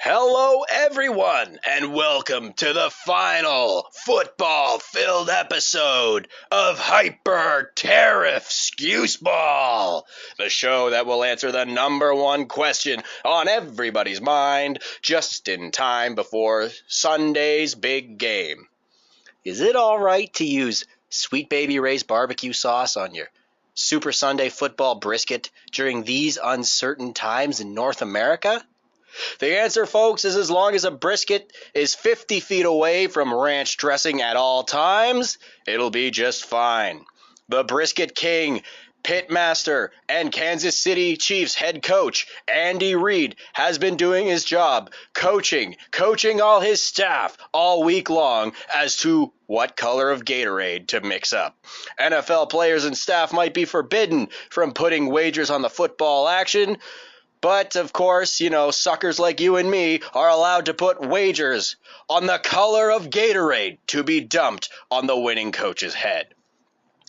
Hello, everyone, and welcome to the final football-filled episode of Hyper Tariff Excuse Ball, the show that will answer the number one question on everybody's mind just in time before Sunday's big game. Is it all right to use Sweet Baby Ray's barbecue sauce on your Super Sunday football brisket during these uncertain times in North America? The answer, folks, is as long as a brisket is 50 feet away from ranch dressing at all times, it'll be just fine. The Brisket King, Pitmaster, and Kansas City Chiefs head coach, Andy Reid, has been doing his job, coaching all his staff all week long as to what color of Gatorade to mix up. NFL players and staff might be forbidden from putting wagers on the football action, but, of course, suckers like you and me are allowed to put wagers on the color of Gatorade to be dumped on the winning coach's head.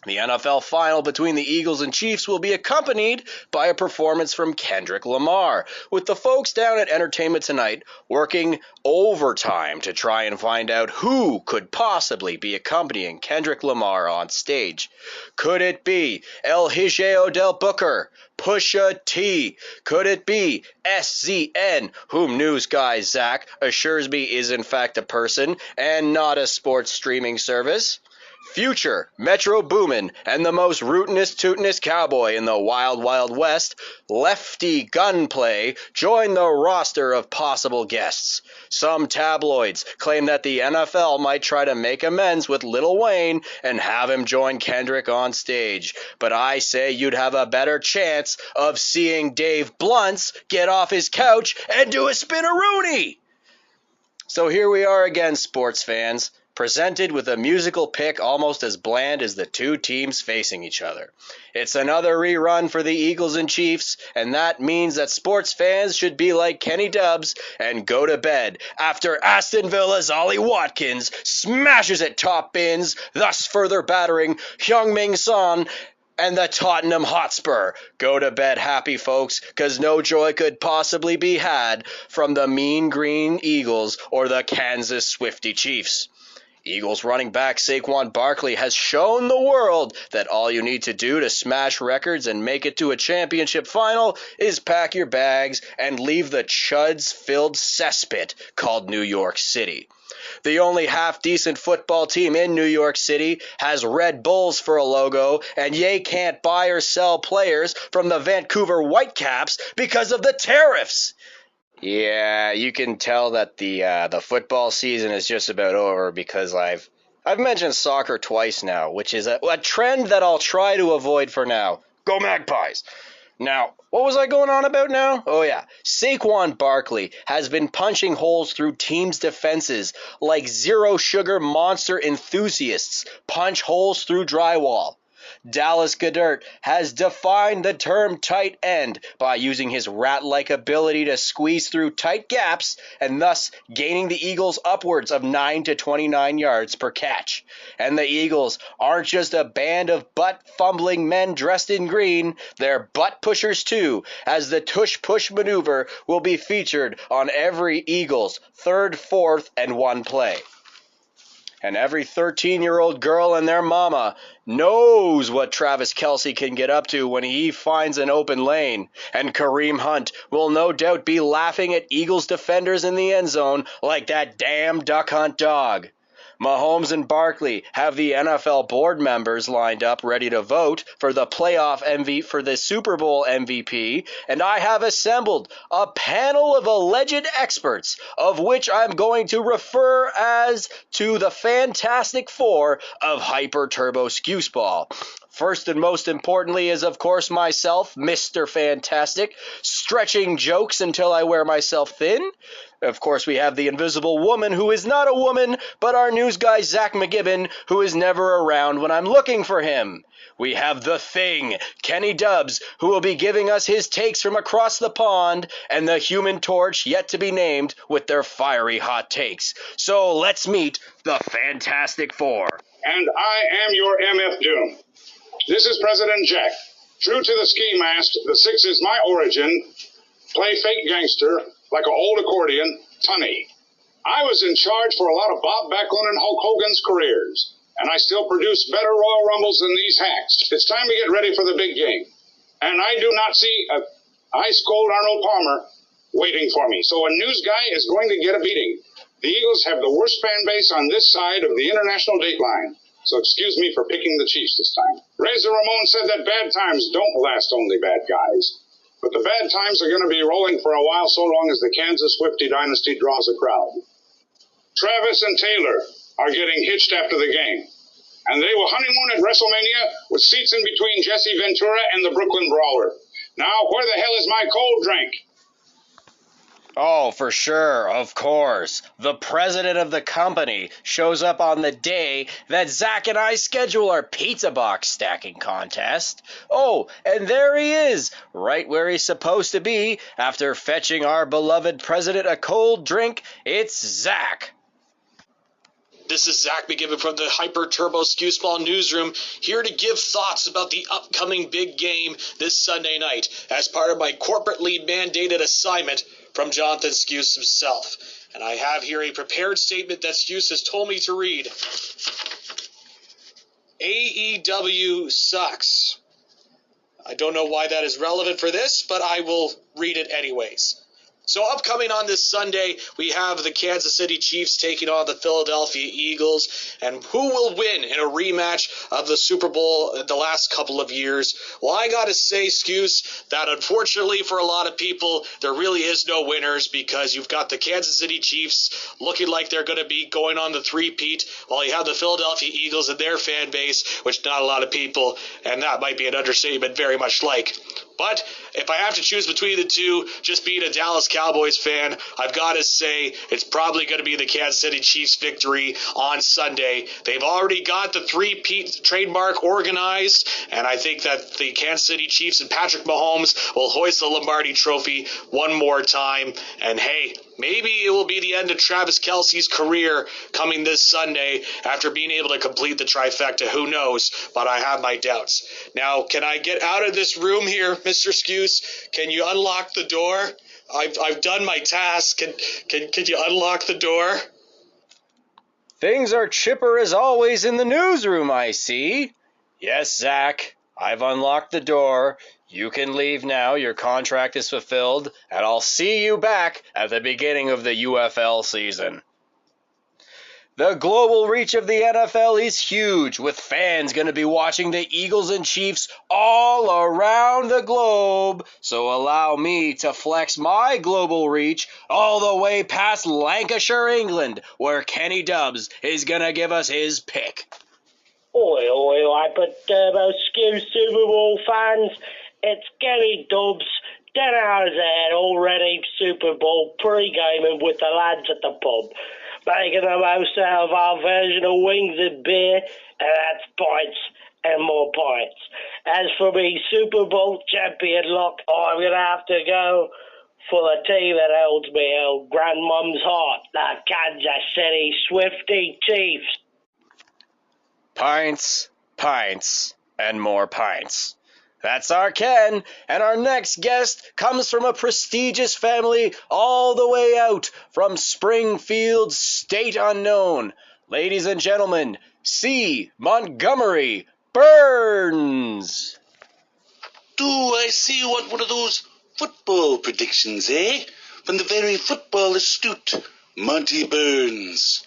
The NFL final between the Eagles and Chiefs will be accompanied by a performance from Kendrick Lamar, with the folks down at Entertainment Tonight working overtime to try and find out who could possibly be accompanying Kendrick Lamar on stage. Could it be El Hijeo del Booker, Pusha T? Could it be SZN, whom news guy Zach assures me is in fact a person and not a sports streaming service? Future, Metro Boomin, and the most rootinest tootinest cowboy in the wild, wild west, Lefty Gunplay, join the roster of possible guests. Some tabloids claim that the NFL might try to make amends with Lil Wayne and have him join Kendrick on stage. But I say you'd have a better chance of seeing Dave Blunts get off his couch and do a spin-a-rooney. So here we are again, sports fans, presented with a musical pick almost as bland as the two teams facing each other. It's another rerun for the Eagles and Chiefs, and that means that sports fans should be like Kenny Dubbs and go to bed after Aston Villa's Ollie Watkins smashes at top bins, thus further battering Heung-Min Son and the Tottenham Hotspur. Go to bed happy, folks, because no joy could possibly be had from the mean green Eagles or the Kansas Swiftie Chiefs. Eagles running back Saquon Barkley has shown the world that all you need to do to smash records and make it to a championship final is pack your bags and leave the chuds-filled cesspit called New York City. The only half-decent football team in New York City has Red Bulls for a logo, and ye can't buy or sell players from the Vancouver Whitecaps because of the tariffs. Yeah, you can tell that the football season is just about over because I've mentioned soccer twice now, which is a trend that I'll try to avoid for now. Go Magpies! Now, what was I going on about now? Oh yeah, Saquon Barkley has been punching holes through teams' defenses like zero-sugar monster enthusiasts punch holes through drywall. Dallas Goedert has defined the term tight end by using his rat-like ability to squeeze through tight gaps and thus gaining the Eagles upwards of 9 to 29 yards per catch. And the Eagles aren't just a band of butt-fumbling men dressed in green, they're butt-pushers too, as the tush-push maneuver will be featured on every Eagles' third, fourth, and one play. And every 13-year-old girl and their mama knows what Travis Kelce can get up to when he finds an open lane. And Kareem Hunt will no doubt be laughing at Eagles defenders in the end zone like that damn duck hunt dog. Mahomes and Barkley have the NFL board members lined up ready to vote for the playoff MVP for the Super Bowl MVP, and I have assembled a panel of alleged experts, of which I'm going to refer as to the Fantastic Four of Hyper Turbo Excuse Ball. First and most importantly is, of course, myself, Mr. Fantastic, stretching jokes until I wear myself thin. Of course, we have the Invisible Woman, who is not a woman, but our news guy, Zach McGibbon, who is never around when I'm looking for him. We have the Thing, Kenny Dubbs, who will be giving us his takes from across the pond, and the Human Torch, yet to be named, with their fiery hot takes. So let's meet the Fantastic Four. And I am your MF Doom. This is President Jack. True to the ski mask, the 6 is my origin. Play fake gangster like an old accordion Tunney. I was in charge for a lot of Bob Backlund and Hulk Hogan's careers, and I still produce better Royal Rumbles than these hacks. It's time to get ready for the big game. And I do not see a ice cold Arnold Palmer waiting for me. So a news guy is going to get a beating. The Eagles have the worst fan base on this side of the international date line. So excuse me for picking the Chiefs this time. Razor Ramon said that bad times don't last only bad guys. But the bad times are going to be rolling for a while so long as the Kansas Swiftie dynasty draws a crowd. Travis and Taylor are getting hitched after the game. And they will honeymoon at WrestleMania with seats in between Jesse Ventura and the Brooklyn Brawler. Now, where the hell is my cold drink? Oh, for sure, of course. The president of the company shows up on the day that Zach and I schedule our pizza box stacking contest. Oh, and there he is, right where he's supposed to be after fetching our beloved president a cold drink. It's Zach. This is Zach McGibbon from the Hyper Turbo Skewsball Newsroom, here to give thoughts about the upcoming big game this Sunday night as part of my corporately mandated assignment from Jonathan Skewes himself. And I have here a prepared statement that Skewes has told me to read. AEW sucks. I don't know why that is relevant for this, but I will read it anyways. So upcoming on this Sunday, we have the Kansas City Chiefs taking on the Philadelphia Eagles. And who will win in a rematch of the Super Bowl the last couple of years? Well, I got to say, Skewes, that unfortunately for a lot of people, there really is no winners because you've got the Kansas City Chiefs looking like they're going to be going on the three-peat, while you have the Philadelphia Eagles and their fan base, which not a lot of people, and that might be an understatement, very much like. But if I have to choose between the two, just being a Dallas Cowboys fan, I've got to say it's probably going to be the Kansas City Chiefs victory on Sunday. They've already got the three-peat trademark organized, and I think that the Kansas City Chiefs and Patrick Mahomes will hoist the Lombardi Trophy one more time. And hey, maybe it will be the end of Travis Kelce's career coming this Sunday after being able to complete the trifecta. Who knows? But I have my doubts. Now, can I get out of this room here, Mr. Skewes? Can you unlock the door? I've done my task. Can you unlock the door? Things are chipper as always in the newsroom, I see. Yes, Zach, I've unlocked the door. You can leave now, your contract is fulfilled, and I'll see you back at the beginning of the UFL season. The global reach of the NFL is huge, with fans going to be watching the Eagles and Chiefs all around the globe. So allow me to flex my global reach all the way past Lancashire, England, where Kenny Dubs is going to give us his pick. Oi, Hyper Turbo Skew Super Bowl fans. It's Kenny Dubs, 10 hours ahead already, Super Bowl pre-gaming with the lads at the pub, making the most out of our version of wings and beer, and that's pints and more pints. As for me, Super Bowl champion luck, I'm going to have to go for the team that holds me old grandmum's heart, the Kansas City Swiftie Chiefs. Pints, pints, and more pints. That's our Ken, and our next guest comes from a prestigious family all the way out from Springfield, state unknown. Ladies and gentlemen, C. Montgomery Burns. Do I see you want one of those football predictions, eh? From the very football astute, Monty Burns.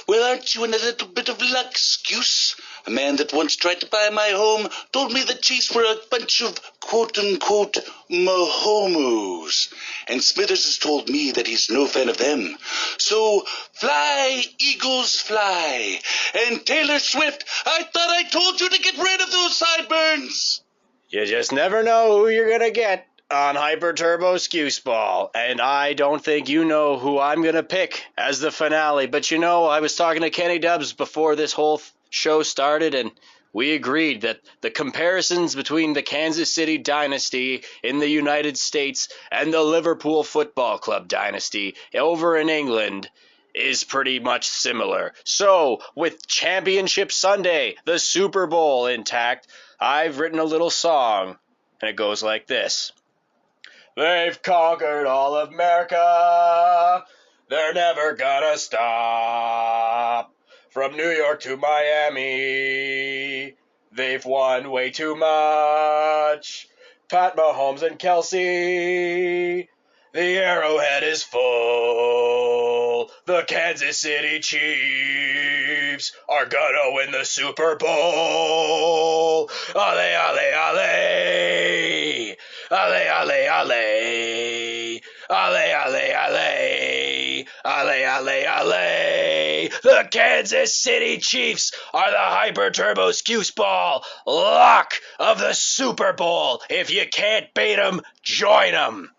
Well, aren't you in a little bit of luck, Skewes? A man that once tried to buy my home told me the Chiefs were a bunch of quote-unquote Mahomos. And Smithers has told me that he's no fan of them. So, fly, Eagles, fly. And Taylor Swift, I thought I told you to get rid of those sideburns. You just never know who you're going to get on Hyper Turbo Skewsball, and I don't think you know who I'm going to pick as the finale. But you know, I was talking to Kenny Dubs before this whole show started, and we agreed that the comparisons between the Kansas City dynasty in the United States and the Liverpool Football Club dynasty over in England is pretty much similar. So, with Championship Sunday, the Super Bowl intact, I've written a little song, and it goes like this. They've conquered all of America. They're are never gonna stop. From New York to Miami, they've won way too much. Pat Mahomes and Kelsey, the Arrowhead is full. The Kansas City Chiefs are gonna win the Super Bowl. Ale, ale, ale. Ale, ale, ale. Ale, ale, ale. Ale, ale, ale. The Kansas City Chiefs are the Hyper Turbo Excuse Ball lock of the Super Bowl. If you can't beat them, join them.